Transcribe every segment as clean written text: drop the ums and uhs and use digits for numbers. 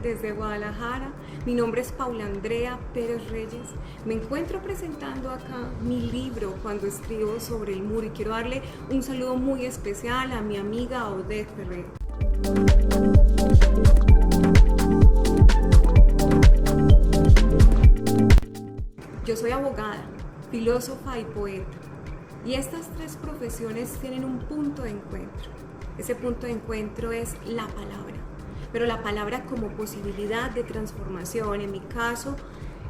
Desde Guadalajara. Mi nombre es Paula Andrea Pérez Reyes. Me encuentro presentando acá mi libro Cuando escribo sobre el muro y quiero darle un saludo muy especial a mi amiga Odette Ferrer. Yo soy abogada, filósofa y poeta, y estas tres profesiones tienen un punto de encuentro. Ese punto de encuentro es la palabra, pero la palabra como posibilidad de transformación. En mi caso,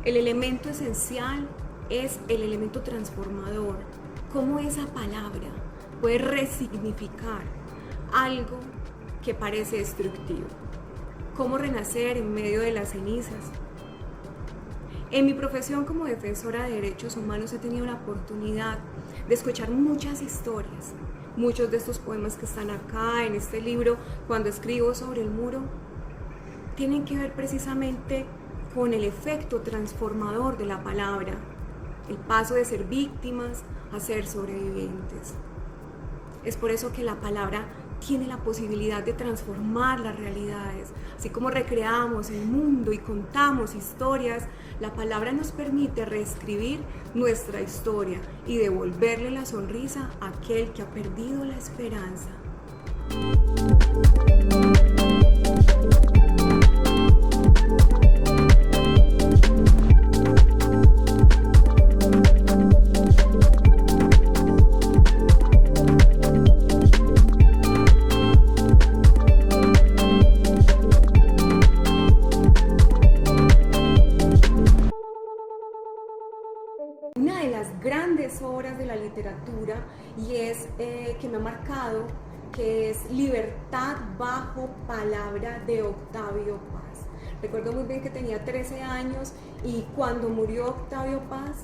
el elemento esencial es el elemento transformador. Cómo esa palabra puede resignificar algo que parece destructivo. Cómo renacer en medio de las cenizas. En mi profesión como defensora de derechos humanos he tenido la oportunidad de escuchar muchas historias. Muchos de estos poemas que están acá en este libro, Cuando escribo sobre el muro, tienen que ver precisamente con el efecto transformador de la palabra, el paso de ser víctimas a ser sobrevivientes. Es por eso que la palabra tiene la posibilidad de transformar las realidades. Así como recreamos el mundo y contamos historias, la palabra nos permite reescribir nuestra historia y devolverle la sonrisa a aquel que ha perdido la esperanza. Una de las grandes obras de la literatura y es que me ha marcado, que es Libertad bajo palabra de Octavio Paz. Recuerdo muy bien que tenía 13 años y cuando murió Octavio Paz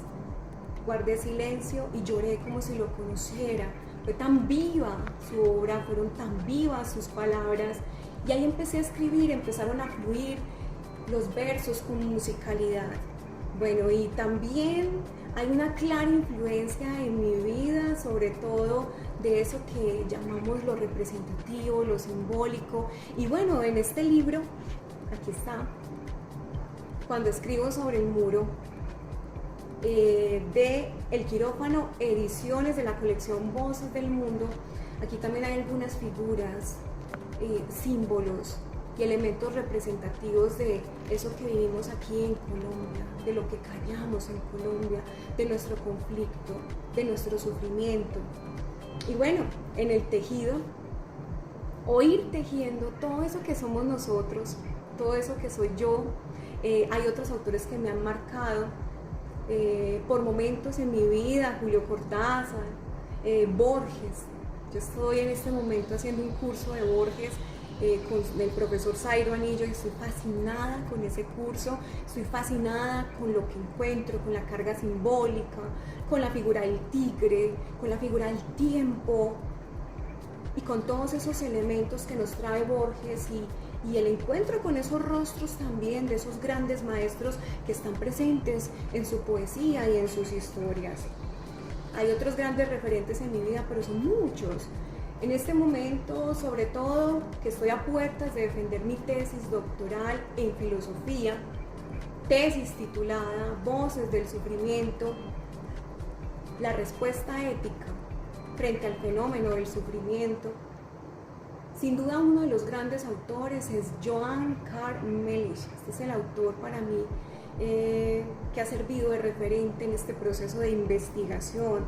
guardé silencio y lloré como si lo conociera. Fue tan viva su obra, fueron tan vivas sus palabras y ahí empecé a escribir, empezaron a fluir los versos con musicalidad. Bueno, y también hay una clara influencia en mi vida, sobre todo de eso que llamamos lo representativo, lo simbólico. Y bueno, en este libro, aquí está, Cuando escribo sobre el muro, de El Quirófano Ediciones, de la colección Voces del Mundo. Aquí también hay algunas figuras, símbolos y elementos representativos de eso que vivimos aquí en Colombia, de lo que callamos en Colombia, de nuestro conflicto, de nuestro sufrimiento. Y bueno, en el tejido, o ir tejiendo todo eso que somos nosotros, todo eso que soy yo. Hay otros autores que me han marcado por momentos en mi vida, Julio Cortázar, Borges. Yo estoy en este momento haciendo un curso de Borges con el profesor Zairo Anillo y estoy fascinada con ese curso, estoy fascinada con lo que encuentro, con la carga simbólica, con la figura del tigre, con la figura del tiempo y con todos esos elementos que nos trae Borges y el encuentro con esos rostros también de esos grandes maestros que están presentes en su poesía y en sus historias. Hay otros grandes referentes en mi vida, pero son muchos. En este momento, sobre todo, que estoy a puertas de defender mi tesis doctoral en filosofía, tesis titulada Voces del Sufrimiento, la respuesta ética frente al fenómeno del sufrimiento. Sin duda uno de los grandes autores es Joan Carl Mellish. Este es el autor para mí que ha servido de referente en este proceso de investigación.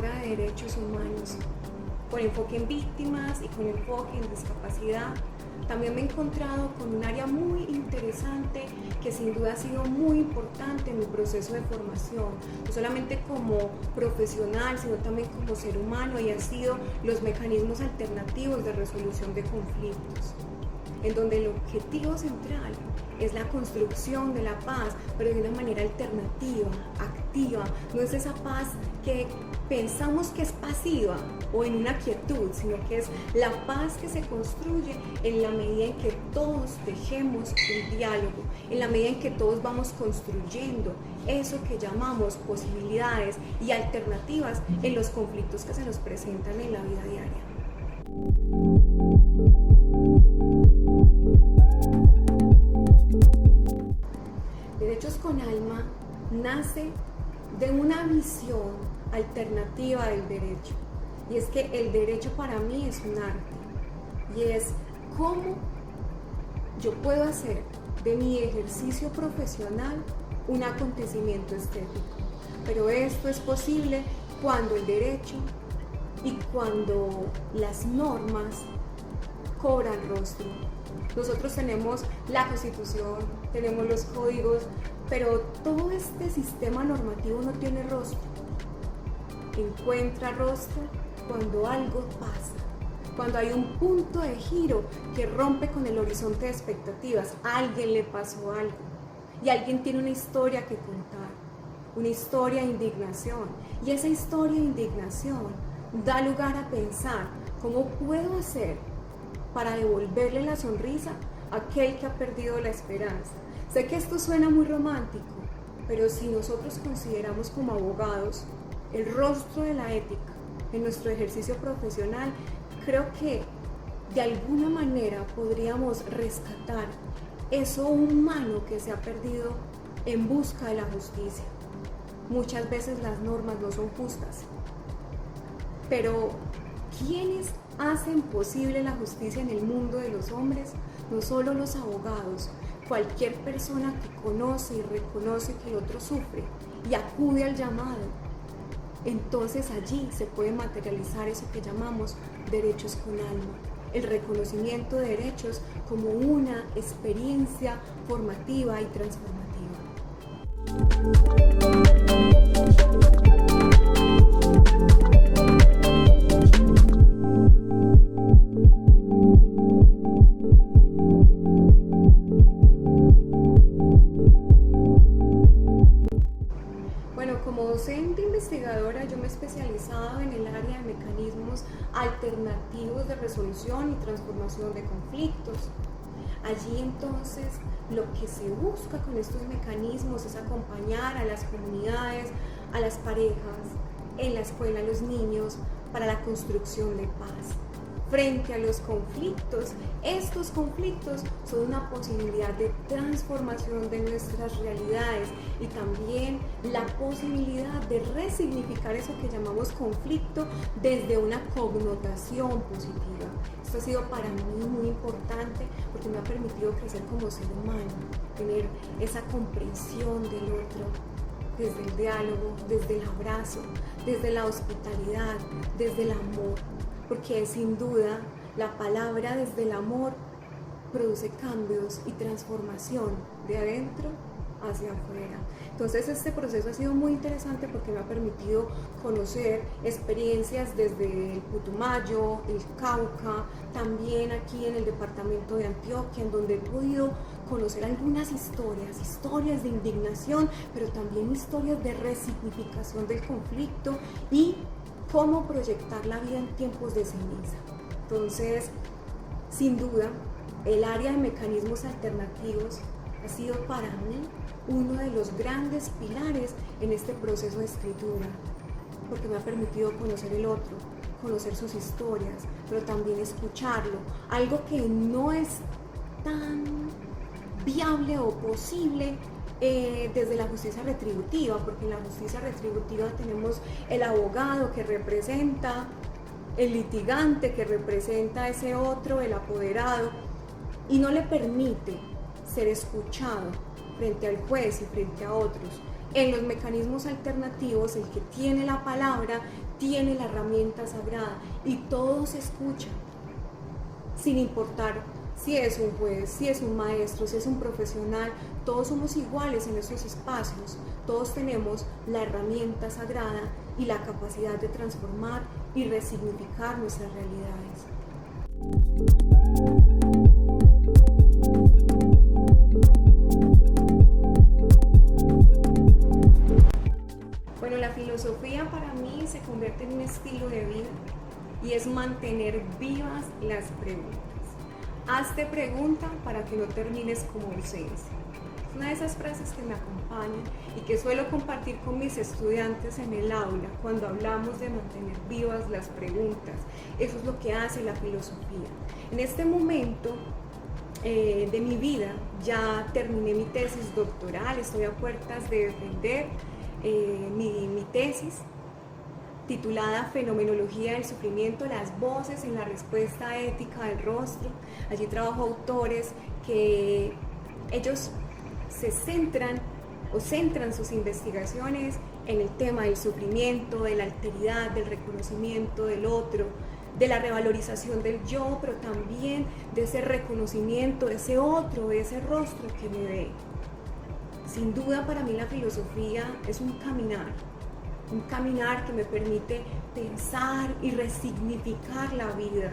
De derechos humanos, con enfoque en víctimas y con enfoque en discapacidad. También me he encontrado con un área muy interesante que sin duda ha sido muy importante en mi proceso de formación, no solamente como profesional, sino también como ser humano, y han sido los mecanismos alternativos de resolución de conflictos, en donde el objetivo central es la construcción de la paz, pero de una manera alternativa, activa. No es esa paz que pensamos que es pasiva o en una quietud, sino que es la paz que se construye en la medida en que todos dejemos un diálogo, en la medida en que todos vamos construyendo eso que llamamos posibilidades y alternativas en los conflictos que se nos presentan en la vida diaria. Derechos con Alma nace de una visión alternativa del derecho, y es que el derecho para mí es un arte, y es cómo yo puedo hacer de mi ejercicio profesional un acontecimiento estético. Pero esto es posible cuando el derecho y cuando las normas cobran rostro. Nosotros tenemos la Constitución, tenemos los códigos, pero todo este sistema normativo no tiene rostro. Encuentra rostro cuando algo pasa, cuando hay un punto de giro que rompe con el horizonte de expectativas. A alguien le pasó algo y alguien tiene una historia que contar, una historia de indignación, y esa historia de indignación da lugar a pensar cómo puedo hacer para devolverle la sonrisa a aquel que ha perdido la esperanza. Sé que esto suena muy romántico, pero si nosotros consideramos como abogados el rostro de la ética en nuestro ejercicio profesional, creo que de alguna manera podríamos rescatar eso humano que se ha perdido en busca de la justicia. Muchas veces las normas no son justas, pero ¿quiénes hacen posible la justicia en el mundo de los hombres? No solo los abogados, cualquier persona que conoce y reconoce que el otro sufre y acude al llamado. Entonces allí se puede materializar eso que llamamos derechos con alma, el reconocimiento de derechos como una experiencia formativa y transformativa. Como docente investigadora, yo me he especializado en el área de mecanismos alternativos de resolución y transformación de conflictos. Allí entonces lo que se busca con estos mecanismos es acompañar a las comunidades, a las parejas, en la escuela, a los niños, para la construcción de paz. Frente a los conflictos, estos conflictos son una posibilidad de transformación de nuestras realidades y también la posibilidad de resignificar eso que llamamos conflicto desde una connotación positiva. Esto ha sido para mí muy importante porque me ha permitido crecer como ser humano, tener esa comprensión del otro, desde el diálogo, desde el abrazo, desde la hospitalidad, desde el amor. Porque sin duda la palabra desde el amor produce cambios y transformación de adentro hacia afuera. Entonces este proceso ha sido muy interesante porque me ha permitido conocer experiencias desde el Putumayo, el Cauca, también aquí en el departamento de Antioquia, en donde he podido conocer algunas historias de indignación, pero también historias de resignificación del conflicto y cómo proyectar la vida en tiempos de ceniza. Entonces, sin duda, el área de mecanismos alternativos ha sido para mí uno de los grandes pilares en este proceso de escritura, porque me ha permitido conocer el otro, conocer sus historias, pero también escucharlo, algo que no es tan viable o posible desde la justicia retributiva, porque en la justicia retributiva tenemos el abogado que representa, el litigante que representa a ese otro, el apoderado, y no le permite ser escuchado frente al juez y frente a otros. En los mecanismos alternativos, el que tiene la palabra tiene la herramienta sagrada y todos escuchan, sin importar si es un juez, si es un maestro, si es un profesional, todos somos iguales en esos espacios, todos tenemos la herramienta sagrada y la capacidad de transformar y resignificar nuestras realidades. Bueno, la filosofía para mí se convierte en un estilo de vida y es mantener vivas las preguntas. Hazte pregunta para que no termines como ausencia. Es una de esas frases que me acompañan y que suelo compartir con mis estudiantes en el aula cuando hablamos de mantener vivas las preguntas. Eso es lo que hace la filosofía. En este momento de mi vida ya terminé mi tesis doctoral, estoy a puertas de defender mi tesis titulada Fenomenología del Sufrimiento, las voces en la respuesta ética del rostro. Allí trabajo autores que ellos se centran sus investigaciones en el tema del sufrimiento, de la alteridad, del reconocimiento del otro, de la revalorización del yo, pero también de ese reconocimiento de ese otro, de ese rostro que me ve. Sin duda para mí la filosofía es un caminar que me permite pensar y resignificar la vida,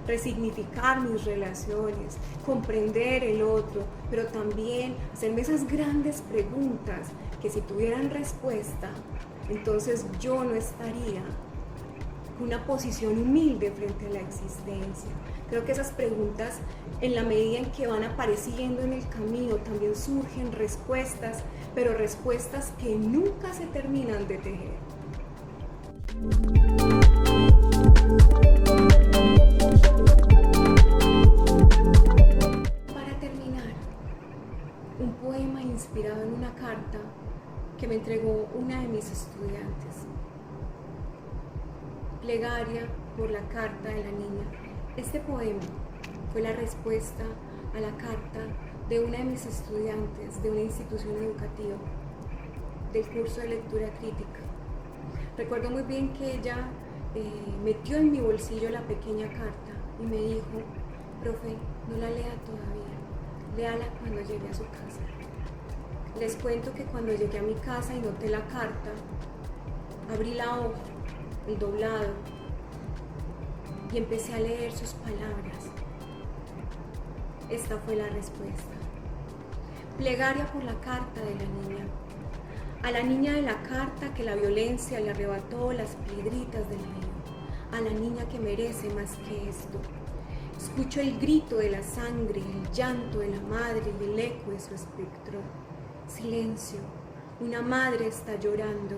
resignificar mis relaciones, comprender el otro, pero también hacerme esas grandes preguntas que si tuvieran respuesta, entonces yo no estaría en una posición humilde frente a la existencia. Creo que esas preguntas, en la medida en que van apareciendo en el camino, también surgen respuestas, pero respuestas que nunca se terminan de tejer. Para terminar, un poema inspirado en una carta que me entregó una de mis estudiantes. Plegaria por la carta de la niña. Este poema fue la respuesta a la carta de una de mis estudiantes de una institución educativa del curso de lectura crítica. Recuerdo muy bien que ella metió en mi bolsillo la pequeña carta y me dijo: profe, no la lea todavía, léala cuando llegue a su casa. Les cuento que cuando llegué a mi casa y noté la carta, abrí la hoja, el doblado, y empecé a leer sus palabras. Esta fue la respuesta. Plegaria por la carta de la niña. A la niña de la carta que la violencia le arrebató las piedritas del río. A la niña que merece más que esto. Escucho el grito de la sangre, el llanto de la madre y el eco de su espectro. Silencio. Una madre está llorando.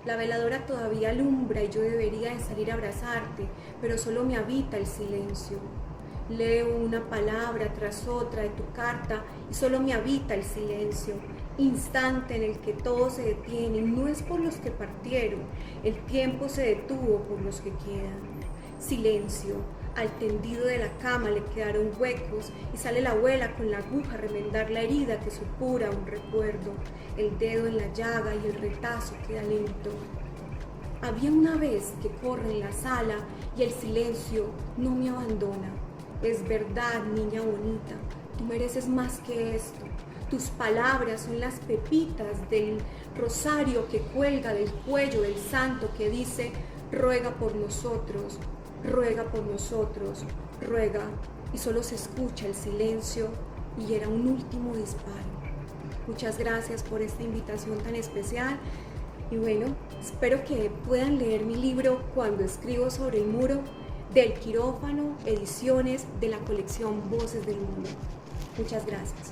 La veladora todavía alumbra y yo debería de salir a abrazarte, pero solo me habita el silencio. Leo una palabra tras otra de tu carta y solo me habita el silencio. Instante en el que todo se detiene, y no es por los que partieron, el tiempo se detuvo por los que quedan. Silencio. Al tendido de la cama le quedaron huecos y sale la abuela con la aguja a remendar la herida que supura un recuerdo. El dedo en la llaga y el retazo queda lento. Había una vez que corre en la sala y el silencio no me abandona. Es verdad, niña bonita, tú mereces más que esto. Tus palabras son las pepitas del rosario que cuelga del cuello del santo que dice: ruega por nosotros, ruega por nosotros, ruega. Y solo se escucha el silencio y era un último disparo. Muchas gracias por esta invitación tan especial y bueno, espero que puedan leer mi libro Cuando escribo sobre el muro, del Quirófano Ediciones, de la colección Voces del Mundo. Muchas gracias.